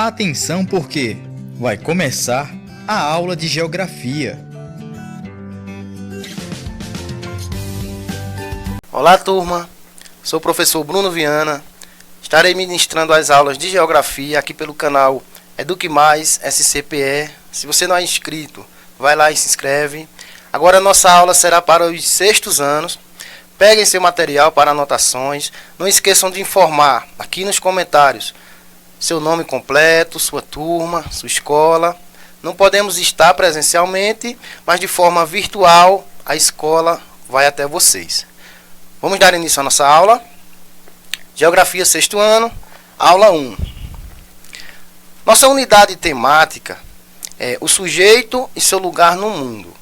Atenção porque vai começar a aula de geografia. Olá, turma. Sou o professor Bruno Viana. Estarei ministrando as aulas de geografia aqui pelo canal Eduque Mais SCPE. Se você não é inscrito, vai lá e se inscreve. Agora a nossa aula será para os sextos anos. Peguem seu material para anotações. Não esqueçam de informar aqui nos comentários seu nome completo, sua turma, sua escola. Não podemos estar presencialmente, mas de forma virtual a escola vai até vocês. Vamos dar início à nossa aula. Geografia sexto ano, aula 1. Nossa unidade temática é o sujeito e seu lugar no mundo.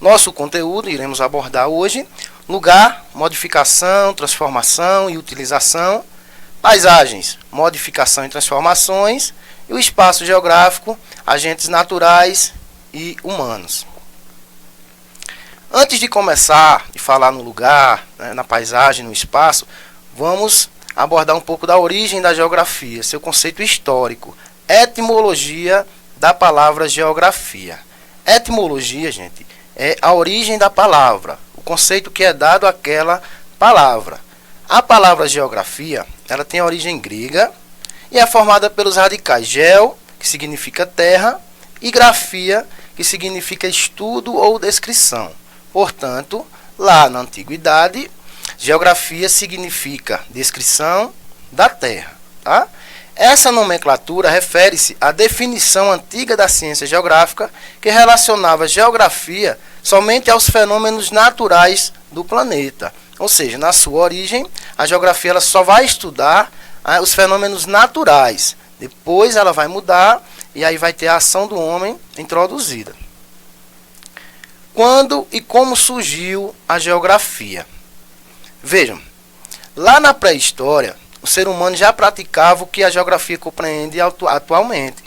Nosso conteúdo iremos abordar hoje: lugar, modificação, transformação e utilização, paisagens, modificação e transformações, e o espaço geográfico, agentes naturais e humanos. Antes de começar a falar no lugar, na paisagem, no espaço, vamos abordar um pouco da origem da geografia, seu conceito histórico, etimologia da palavra geografia. Etimologia, gente, é a origem da palavra, o conceito que é dado àquela palavra. A palavra geografia, ela tem origem grega e é formada pelos radicais geo, que significa terra, e grafia, que significa estudo ou descrição. Portanto, lá na antiguidade, geografia significa descrição da terra. Tá? Essa nomenclatura refere-se à definição antiga da ciência geográfica, que relacionava geografia somente aos fenômenos naturais do planeta. Ou seja, na sua origem, a geografia ela só vai estudar os fenômenos naturais. Depois ela vai mudar e aí vai ter a ação do homem introduzida. Quando e como surgiu a geografia? Vejam, lá na pré-história, o ser humano já praticava o que a geografia compreende atualmente.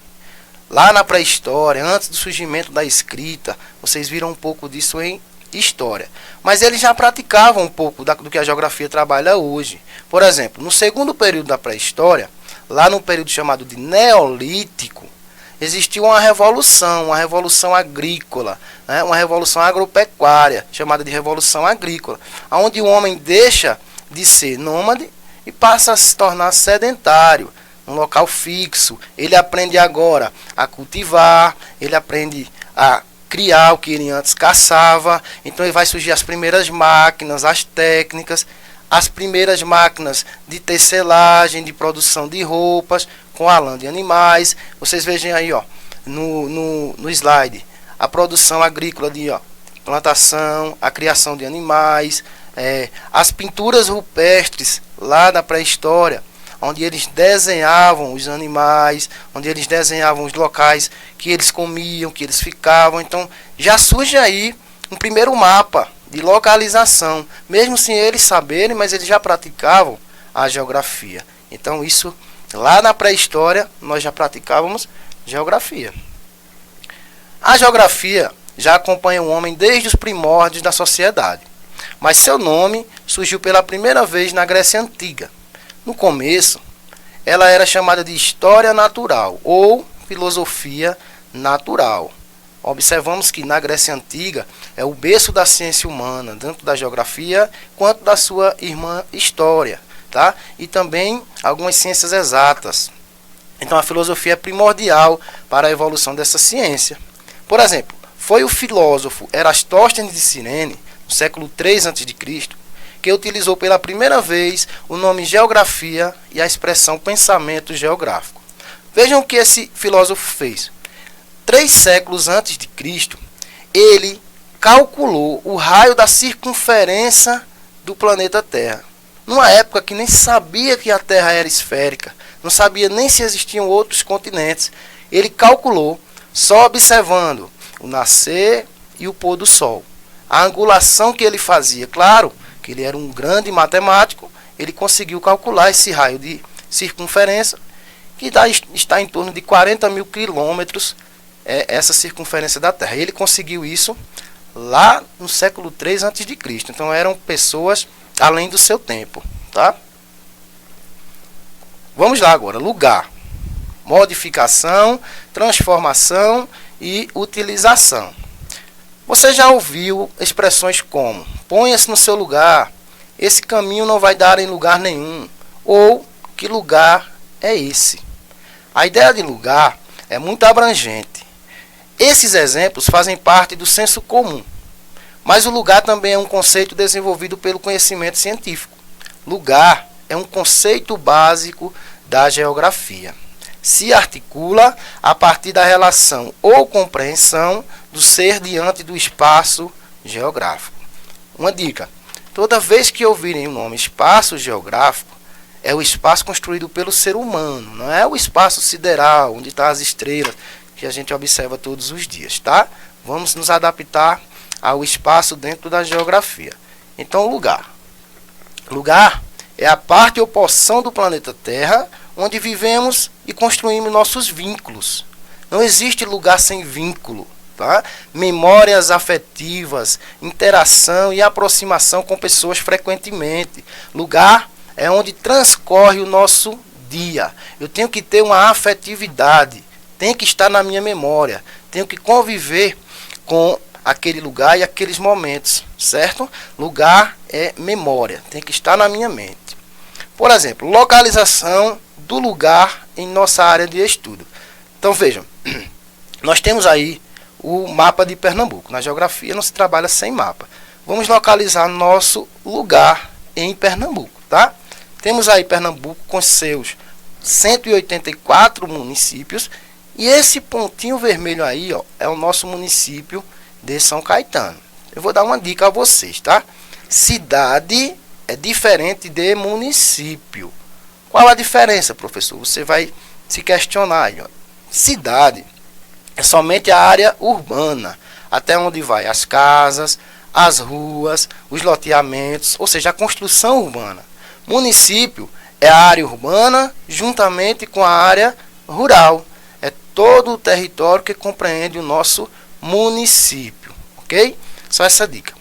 Lá na pré-história, antes do surgimento da escrita, vocês viram um pouco disso em história. Mas eles já praticavam um pouco do que a geografia trabalha hoje. Por exemplo, no segundo período da pré-história, lá no período chamado de Neolítico, existiu uma revolução agrícola, uma revolução agropecuária, chamada de Revolução Agrícola, onde o homem deixa de ser nômade e passa a se tornar sedentário, num local fixo. Ele aprende agora a cultivar, ele aprende a criar o que ele antes caçava. Então vai surgir as primeiras máquinas, as técnicas, as primeiras máquinas de tecelagem, de produção de roupas, com a lã de animais. Vocês vejam aí, ó, no slide, a produção agrícola de plantação, a criação de animais, as pinturas rupestres lá da pré-história, onde eles desenhavam os animais, onde eles desenhavam os locais que eles comiam, que eles ficavam. Então já surge aí um primeiro mapa de localização, mesmo sem eles saberem, mas eles já praticavam a geografia. Então isso, lá na pré-história, nós já praticávamos geografia. A geografia já acompanha o homem desde os primórdios da sociedade, mas seu nome surgiu pela primeira vez na Grécia Antiga. No começo, ela era chamada de História Natural ou Filosofia Natural. Observamos que na Grécia Antiga é o berço da ciência humana, tanto da geografia quanto da sua irmã História, tá? E também algumas ciências exatas. Então a filosofia é primordial para a evolução dessa ciência. Por exemplo, foi o filósofo Erastóstenes de Cirene, no século III a.C., que utilizou pela primeira vez o nome geografia e a expressão pensamento geográfico. Vejam o que esse filósofo fez. 3 séculos antes de Cristo, ele calculou o raio da circunferência do planeta Terra. Numa época que nem sabia que a Terra era esférica, não sabia nem se existiam outros continentes. Ele calculou só observando o nascer e o pôr do sol. A angulação que ele fazia, claro, que ele era um grande matemático, ele conseguiu calcular esse raio de circunferência, que está em torno de 40 mil quilômetros, essa circunferência da Terra. Ele conseguiu isso lá no século III a.C. Então eram pessoas além do seu tempo. Tá? Vamos lá agora, lugar. modificação, transformação e utilização. Você já ouviu expressões como ponha-se no seu lugar, esse caminho não vai dar em lugar nenhum, ou que lugar é esse? A ideia de lugar é muito abrangente. Esses exemplos fazem parte do senso comum, mas o lugar também é um conceito desenvolvido pelo conhecimento científico. Lugar é um conceito básico da geografia. Se articula a partir da relação ou compreensão do ser diante do espaço geográfico. Uma dica: toda vez que ouvirem o nome espaço geográfico, é o espaço construído pelo ser humano, não é o espaço sideral, onde estão as estrelas, que a gente observa todos os dias, tá? Vamos nos adaptar ao espaço dentro da geografia. Então, lugar. Lugar é a parte ou porção do planeta Terra onde vivemos e construímos nossos vínculos. Não existe lugar sem vínculo, tá? Memórias afetivas, interação e aproximação com pessoas frequentemente. Lugar é onde transcorre o nosso dia. Eu tenho que ter uma afetividade, tem que estar na minha memória, tenho que conviver com aquele lugar e aqueles momentos, certo? Lugar é memória, tem que estar na minha mente. Por exemplo, localização do lugar em nossa área de estudo. Então vejam, nós temos aí o mapa de Pernambuco. Na geografia não se trabalha sem mapa. Vamos localizar nosso lugar em Pernambuco, tá? Temos aí Pernambuco com seus 184 municípios e esse pontinho vermelho aí, ó, é o nosso município de São Caetano. Eu vou dar uma dica a vocês, tá? Cidade é diferente de município. Qual a diferença, professor? Você vai se questionar aí, ó. Cidade é somente a área urbana, até onde vai as casas, as ruas, os loteamentos, ou seja, a construção urbana. Município é a área urbana juntamente com a área rural. É todo o território que compreende o nosso município, ok? Só essa dica.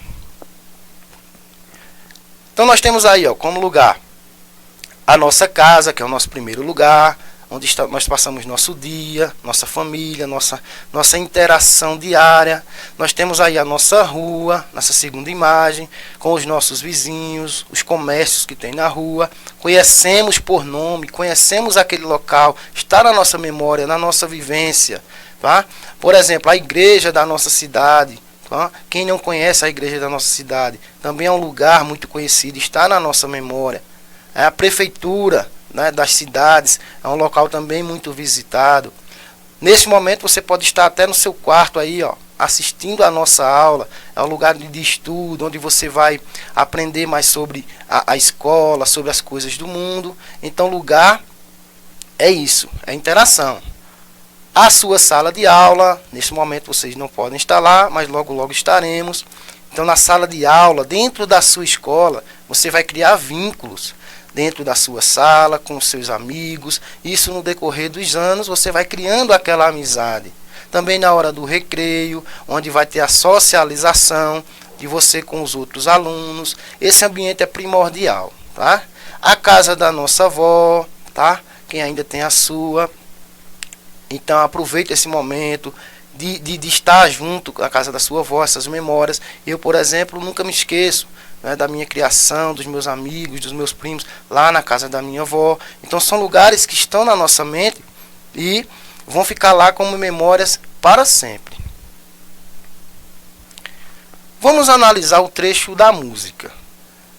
Então nós temos aí, ó, como lugar a nossa casa, que é o nosso primeiro lugar, onde nós passamos nosso dia, nossa família, nossa interação diária. Nós temos aí a nossa rua, nessa segunda imagem, com os nossos vizinhos, os comércios que tem na rua. Conhecemos por nome, conhecemos aquele local, está na nossa memória, na nossa vivência. Tá? Por exemplo, a igreja da nossa cidade. Tá? Quem não conhece a igreja da nossa cidade, também é um lugar muito conhecido, está na nossa memória. A prefeitura, né, das cidades é um local também muito visitado. Nesse momento você pode estar até no seu quarto aí, ó, assistindo a nossa aula. É um lugar de estudo, onde você vai aprender mais sobre a escola, sobre as coisas do mundo. Então lugar é isso, é interação. A sua sala de aula, nesse momento vocês não podem estar lá, mas logo logo estaremos. Então na sala de aula, dentro da sua escola, você vai criar vínculos. Dentro da sua sala, com seus amigos. Isso no decorrer dos anos, você vai criando aquela amizade. Também na hora do recreio, onde vai ter a socialização de você com os outros alunos. Esse ambiente é primordial, tá? A casa da nossa avó, tá? Quem ainda tem a sua. Então aproveite esse momento de estar junto à casa da sua avó, essas memórias. Eu, por exemplo, nunca me esqueço, né, da minha criação, dos meus amigos, dos meus primos, lá na casa da minha avó. Então são lugares que estão na nossa mente e vão ficar lá como memórias para sempre. Vamos analisar o trecho da música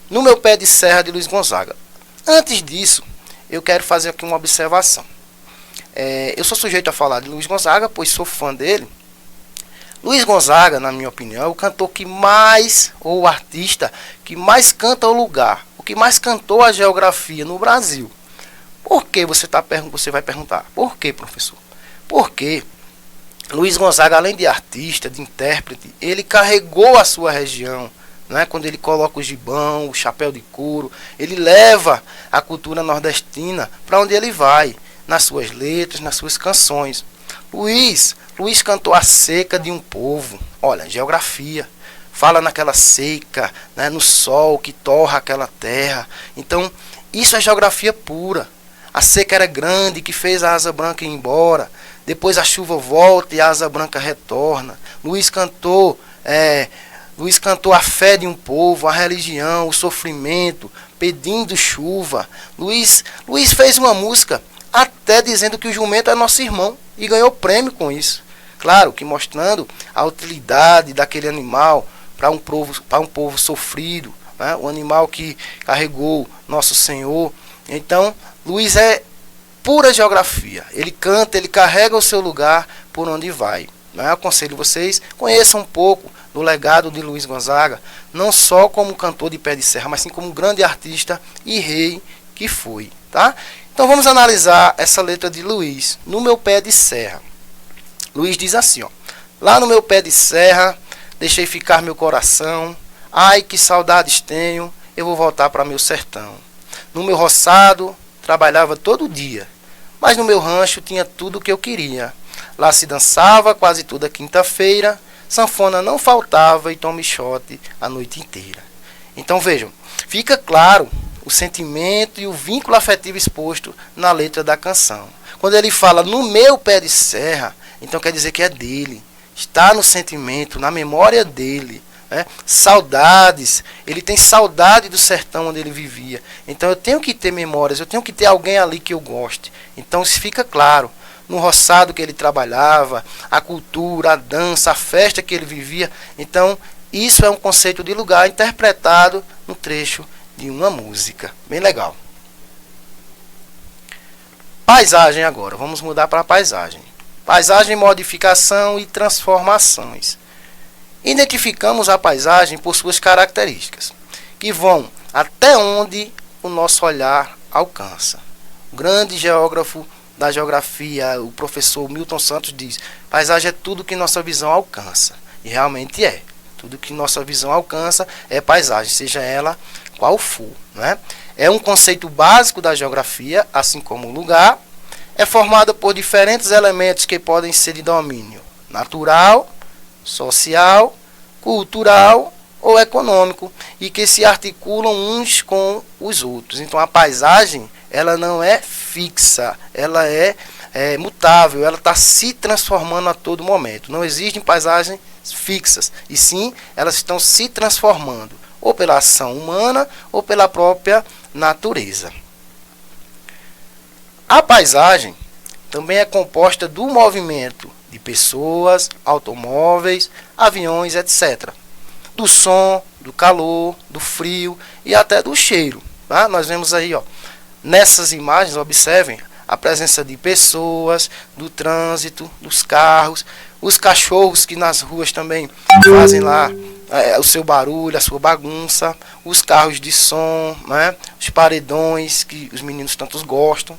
No Meu Pé de Serra, de Luiz Gonzaga. Antes disso, eu quero fazer aqui uma observação. Eu sou sujeito a falar de Luiz Gonzaga, pois sou fã dele. Luiz Gonzaga, na minha opinião, é o cantor que mais, ou o artista que mais canta o lugar, o que mais cantou a geografia no Brasil. Por que você vai perguntar? Por que, professor? Porque Luiz Gonzaga, além de artista, de intérprete, ele carregou a sua região, né? Quando ele coloca o gibão, o chapéu de couro, ele leva a cultura nordestina para onde ele vai, nas suas letras, nas suas canções. Luiz cantou a seca de um povo. Olha, geografia. Fala naquela seca, né, no sol que torra aquela terra. Então, isso é geografia pura. A seca era grande que fez a asa branca ir embora. Depois a chuva volta e a asa branca retorna. Luiz cantou a fé de um povo, a religião, o sofrimento, pedindo chuva. Luiz fez uma música até dizendo que o jumento é nosso irmão e ganhou prêmio com isso. Claro que mostrando a utilidade daquele animal para um povo sofrido, né? O animal que carregou nosso Senhor. Então, Luiz é pura geografia. Ele canta, ele carrega o seu lugar por onde vai. Eu aconselho vocês, conheçam um pouco do legado de Luiz Gonzaga, não só como cantor de pé de serra, mas sim como um grande artista e rei que foi. Tá? Então vamos analisar essa letra de Luiz, No Meu Pé de Serra. Luiz diz assim, ó: lá no meu pé de serra, deixei ficar meu coração, ai que saudades tenho, eu vou voltar para meu sertão. No meu roçado, trabalhava todo dia, mas no meu rancho tinha tudo o que eu queria. Lá se dançava quase toda quinta-feira, sanfona não faltava e Tom Mixote a noite inteira. Então vejam, fica claro o sentimento e o vínculo afetivo exposto na letra da canção. Quando ele fala no meu pé de serra, então quer dizer que é dele, está no sentimento, na memória dele. Saudades, ele tem saudade do sertão onde ele vivia. Então eu tenho que ter memórias, eu tenho que ter alguém ali que eu goste. Então isso fica claro. No roçado que ele trabalhava, a cultura, a dança, a festa que ele vivia. Então isso é um conceito de lugar interpretado no trecho de uma música. Bem legal. Paisagem agora, vamos mudar para a paisagem. Paisagem, modificação e transformações. Identificamos a paisagem por suas características, que vão até onde o nosso olhar alcança. O grande geógrafo da geografia, o professor Milton Santos, diz: paisagem é tudo que nossa visão alcança. E realmente é. Tudo que nossa visão alcança é paisagem, seja ela qual for. Né? É um conceito básico da geografia, assim como o lugar. É formada por diferentes elementos que podem ser de domínio natural, social, cultural ou econômico e que se articulam uns com os outros. Então a paisagem, ela não é fixa, ela é mutável, ela está se transformando a todo momento. Não existem paisagens fixas, e sim elas estão se transformando, ou pela ação humana ou pela própria natureza. A paisagem também é composta do movimento de pessoas, automóveis, aviões, etc. Do som, do calor, do frio e até do cheiro. Tá? Nós vemos aí, ó, nessas imagens, observem a presença de pessoas, do trânsito, dos carros, os cachorros que nas ruas também fazem lá o seu barulho, a sua bagunça, os carros de som, né? Os paredões que os meninos tantos gostam.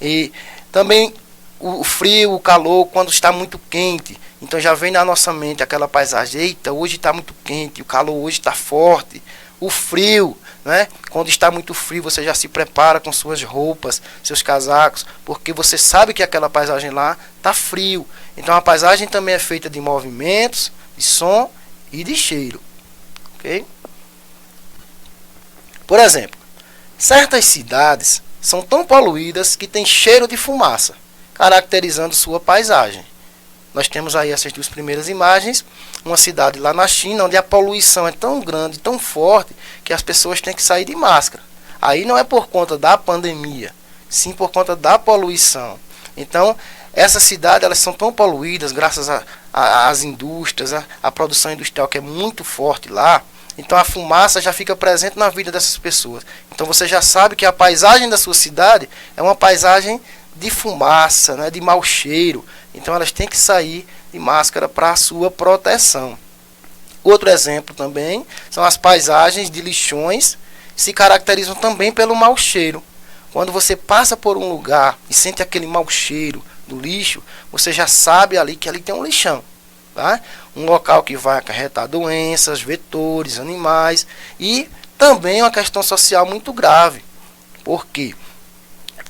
E também o frio, o calor, quando está muito quente. Então já vem na nossa mente aquela paisagem: eita, hoje está muito quente, o calor hoje está forte. O frio, né? Quando está muito frio, você já se prepara com suas roupas, seus casacos, porque você sabe que aquela paisagem lá está frio. Então a paisagem também é feita de movimentos, de som e de cheiro. Ok? Por exemplo, certas cidades são tão poluídas que têm cheiro de fumaça, caracterizando sua paisagem. Nós temos aí essas duas primeiras imagens, uma cidade lá na China, onde a poluição é tão grande, tão forte, que as pessoas têm que sair de máscara. Aí não é por conta da pandemia, sim por conta da poluição. Então, essas cidades, elas são tão poluídas, graças às indústrias, a produção industrial que é muito forte lá. Então a fumaça já fica presente na vida dessas pessoas. Então você já sabe que a paisagem da sua cidade é uma paisagem de fumaça, né, de mau cheiro. Então elas têm que sair de máscara para a sua proteção. Outro exemplo também são as paisagens de lixões, que se caracterizam também pelo mau cheiro. Quando você passa por um lugar e sente aquele mau cheiro do lixo, você já sabe ali que ali tem um lixão. Tá? Um local que vai acarretar doenças, vetores, animais, e também uma questão social muito grave, porque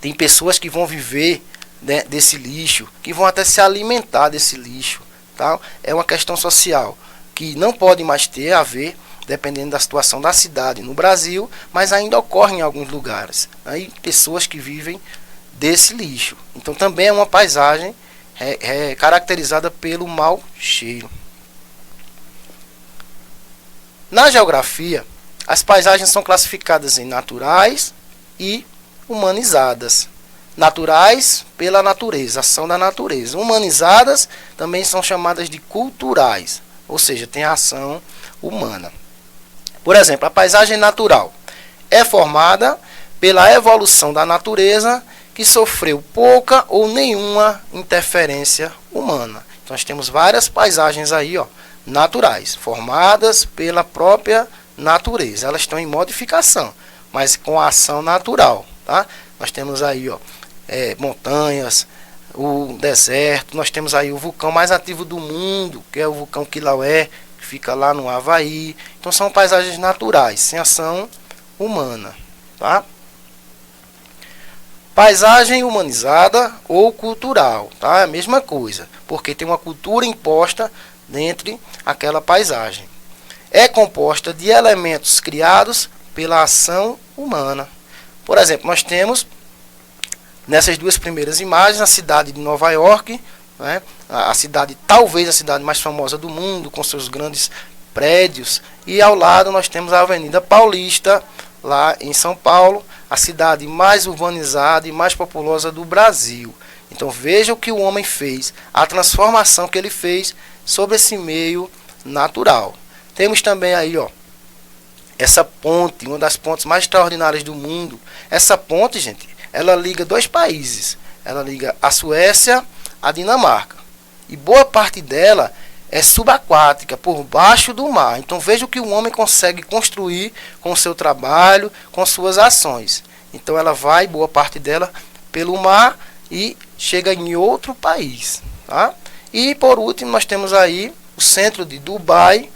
tem pessoas que vão viver, né, desse lixo, que vão até se alimentar desse lixo. Tá? É uma questão social que não pode mais ter a ver, dependendo da situação da cidade no Brasil, mas ainda ocorre em alguns lugares. Aí pessoas que vivem desse lixo. Então também é uma paisagem caracterizada pelo mau cheiro. Na geografia, as paisagens são classificadas em naturais e humanizadas. Naturais pela natureza, ação da natureza. Humanizadas também são chamadas de culturais, ou seja, tem a ação humana. Por exemplo, a paisagem natural é formada pela evolução da natureza que sofreu pouca ou nenhuma interferência humana. Então nós temos várias paisagens aí, naturais, formadas pela própria natureza. Elas estão em modificação, mas com a ação natural, tá? Nós temos aí, montanhas, o deserto, nós temos aí o vulcão mais ativo do mundo, que é o vulcão Kilauea, que fica lá no Havaí. Então são paisagens naturais, sem ação humana, tá? Paisagem humanizada ou cultural, tá? É a mesma coisa, porque tem uma cultura imposta dentro daquela paisagem. É composta de elementos criados pela ação humana. Por exemplo, nós temos nessas duas primeiras imagens a cidade de Nova York, né? A cidade, talvez a cidade mais famosa do mundo, com seus grandes prédios, e ao lado nós temos a Avenida Paulista, lá em São Paulo, a cidade mais urbanizada e mais populosa do Brasil. Então veja o que o homem fez, a transformação que ele fez sobre esse meio natural. Temos também aí, essa ponte, uma das pontes mais extraordinárias do mundo. Essa ponte, gente, ela liga dois países. Ela liga a Suécia à Dinamarca. E boa parte dela é subaquática, por baixo do mar. Então veja o que o homem consegue construir com o seu trabalho, com suas ações. Então ela vai, boa parte dela, pelo mar e chega em outro país, tá? E por último nós temos aí o centro de Dubai,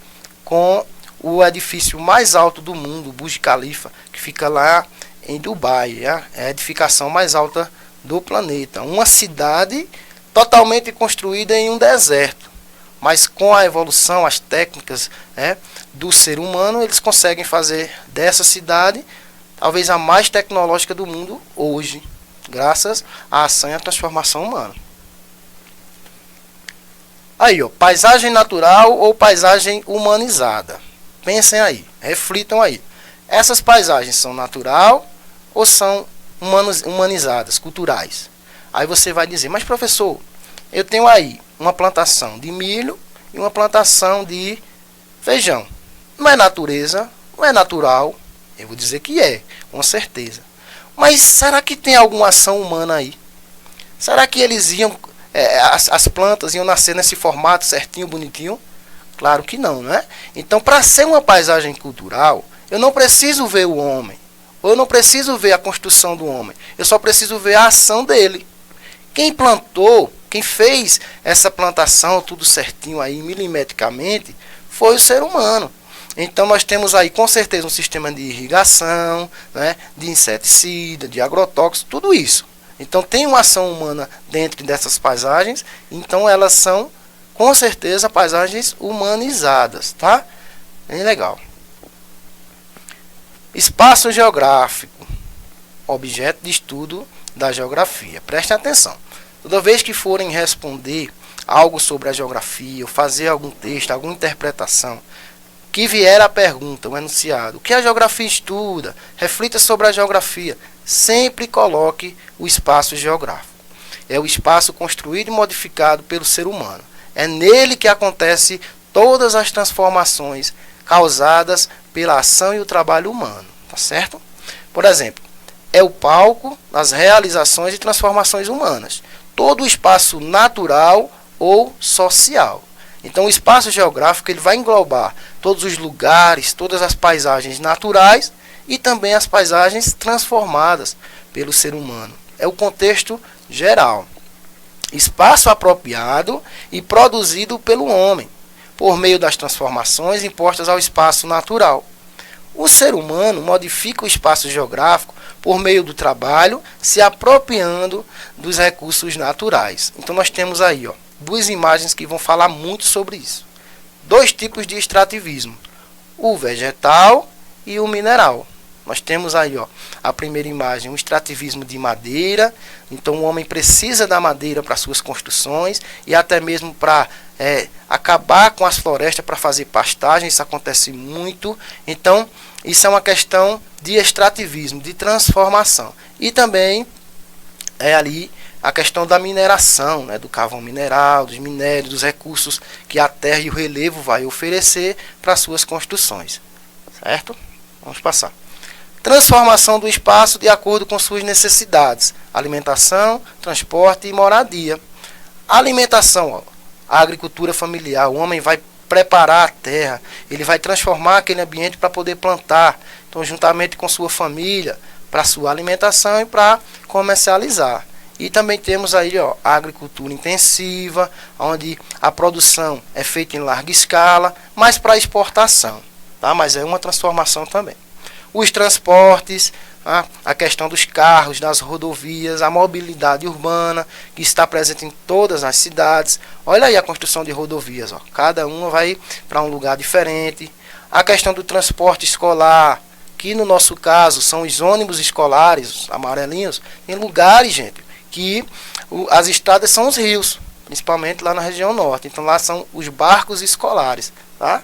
com o edifício mais alto do mundo, o Burj Khalifa, que fica lá em Dubai. É a edificação mais alta do planeta. Uma cidade totalmente construída em um deserto. Mas com a evolução, as técnicas do ser humano, eles conseguem fazer dessa cidade talvez a mais tecnológica do mundo hoje, graças à ação e à transformação humana. Aí, paisagem natural ou paisagem humanizada. Pensem aí, reflitam aí. Essas paisagens são natural ou são humanizadas, culturais? Aí você vai dizer, mas professor, eu tenho aí uma plantação de milho e uma plantação de feijão. Não é natureza, não é natural. Eu vou dizer que é, com certeza. Mas será que tem alguma ação humana aí? Será que eles iam, as plantas iam nascer nesse formato certinho, bonitinho? Claro que não, não é? Então, para ser uma paisagem cultural, eu não preciso ver o homem. Ou eu não preciso ver a construção do homem. Eu só preciso ver a ação dele. Quem plantou, quem fez essa plantação tudo certinho aí, milimetricamente, foi o ser humano. Então nós temos aí com certeza um sistema de irrigação, né, de inseticida, de agrotóxico, tudo isso. Então tem uma ação humana dentro dessas paisagens, então elas são com certeza paisagens humanizadas, tá? Bem legal. Espaço geográfico, objeto de estudo da geografia. Prestem atenção. Toda vez que forem responder algo sobre a geografia, ou fazer algum texto, alguma interpretação, que vier a pergunta, o enunciado, o que a geografia estuda, reflita sobre a geografia, sempre coloque o espaço geográfico. É o espaço construído e modificado pelo ser humano. É nele que acontecem todas as transformações causadas pela ação e o trabalho humano, tá certo? Por exemplo, é o palco das realizações e transformações humanas. Todo o espaço natural ou social. Então o espaço geográfico ele vai englobar todos os lugares, todas as paisagens naturais e também as paisagens transformadas pelo ser humano. É o contexto geral. Espaço apropriado e produzido pelo homem, por meio das transformações impostas ao espaço natural. O ser humano modifica o espaço geográfico por meio do trabalho, se apropriando dos recursos naturais. Então nós temos aí, duas imagens que vão falar muito sobre isso. Dois tipos de extrativismo, o vegetal e o mineral. Nós temos aí, ó, a primeira imagem, um extrativismo de madeira. Então o homem precisa da madeira para suas construções e até mesmo para acabar com as florestas para fazer pastagem. Isso acontece muito. Então isso é uma questão de extrativismo, de transformação. E também é ali a questão da mineração, né, do carvão mineral, dos minérios, dos recursos que a terra e o relevo vai oferecer para suas construções. Certo? Vamos passar. Transformação do espaço de acordo com suas necessidades. Alimentação, transporte e moradia. Alimentação, ó, a agricultura familiar. O homem vai preparar a terra, ele vai transformar aquele ambiente para poder plantar. Então, juntamente com sua família, para sua alimentação e para comercializar. E também temos aí, ó, a agricultura intensiva, onde a produção é feita em larga escala, mas para exportação. Tá? Mas é uma transformação também. Os transportes, a questão dos carros, das rodovias, a mobilidade urbana, que está presente em todas as cidades. Olha aí a construção de rodovias, ó. Cada uma vai para um lugar diferente. A questão do transporte escolar, que no nosso caso são os ônibus escolares, os amarelinhos. Tem lugares, gente, que as estradas são os rios, principalmente lá na região norte. Então lá são os barcos escolares, tá?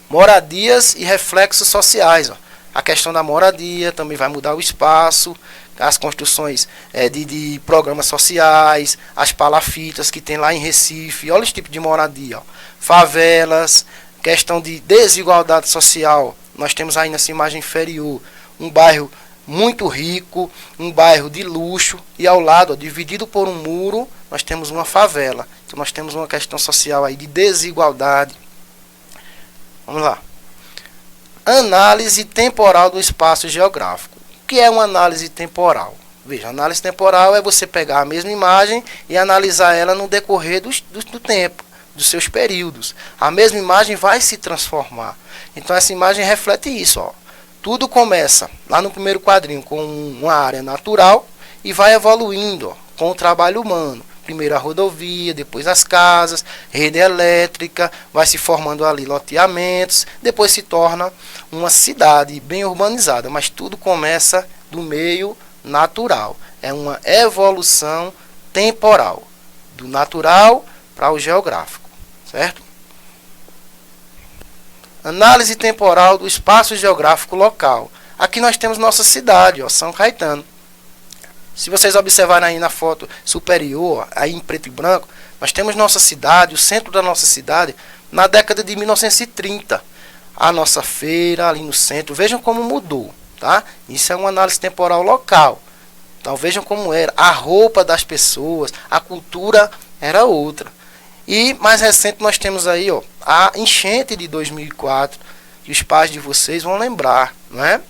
Moradias e reflexos sociais, ó. A questão da moradia também vai mudar o espaço, as construções de programas sociais, as palafitas que tem lá em Recife. Olha esse tipo de moradia, ó. Favelas, questão de desigualdade social. Nós temos aí nessa imagem inferior um bairro muito rico, um bairro de luxo, e ao lado, ó, dividido por um muro, nós temos uma favela. Então nós temos uma questão social aí de desigualdade. Vamos lá. Análise temporal do espaço geográfico. O que é uma análise temporal? Veja, análise temporal é você pegar a mesma imagem e analisar ela no decorrer do tempo, dos seus períodos. A mesma imagem vai se transformar. Então essa imagem reflete isso, ó. Tudo começa lá no primeiro quadrinho com uma área natural e vai evoluindo, ó, com o trabalho humano. Primeiro a rodovia, depois as casas, rede elétrica, vai se formando ali loteamentos, depois se torna uma cidade bem urbanizada, mas tudo começa do meio natural. É uma evolução temporal, do natural para o geográfico, certo? Análise temporal do espaço geográfico local. Aqui nós temos nossa cidade, ó, São Caetano. Se vocês observarem aí na foto superior, aí em preto e branco, nós temos nossa cidade, o centro da nossa cidade, na década de 1930. A nossa feira ali no centro, vejam como mudou, tá? Isso é uma análise temporal local. Então vejam como era, a roupa das pessoas, a cultura era outra. E mais recente nós temos aí, ó, a enchente de 2004, que os pais de vocês vão lembrar, não é?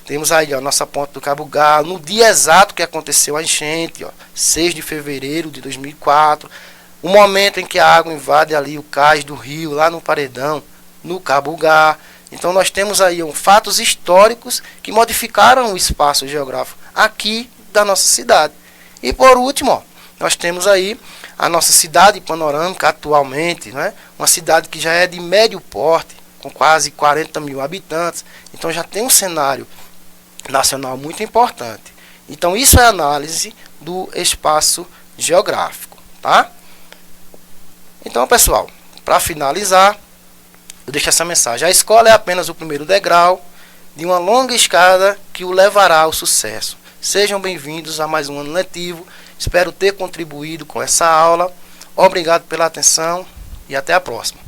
Temos aí, ó, a nossa ponte do Cabo Galo, no dia exato que aconteceu a enchente, ó, 6 de fevereiro de 2004, o momento em que a água invade ali o cais do rio, lá no Paredão, no Cabo Galo. Então nós temos aí, ó, fatos históricos que modificaram o espaço geográfico aqui da nossa cidade. E por último, ó, nós temos aí a nossa cidade panorâmica atualmente, né? Uma cidade que já é de médio porte, com quase 40 mil habitantes, então já tem um cenário nacional muito importante. Então isso é análise do espaço geográfico, tá? Então, pessoal, para finalizar, eu deixo essa mensagem. A escola é apenas o primeiro degrau de uma longa escada que o levará ao sucesso. Sejam bem-vindos a mais um ano letivo. Espero ter contribuído com essa aula. Obrigado pela atenção e até a próxima.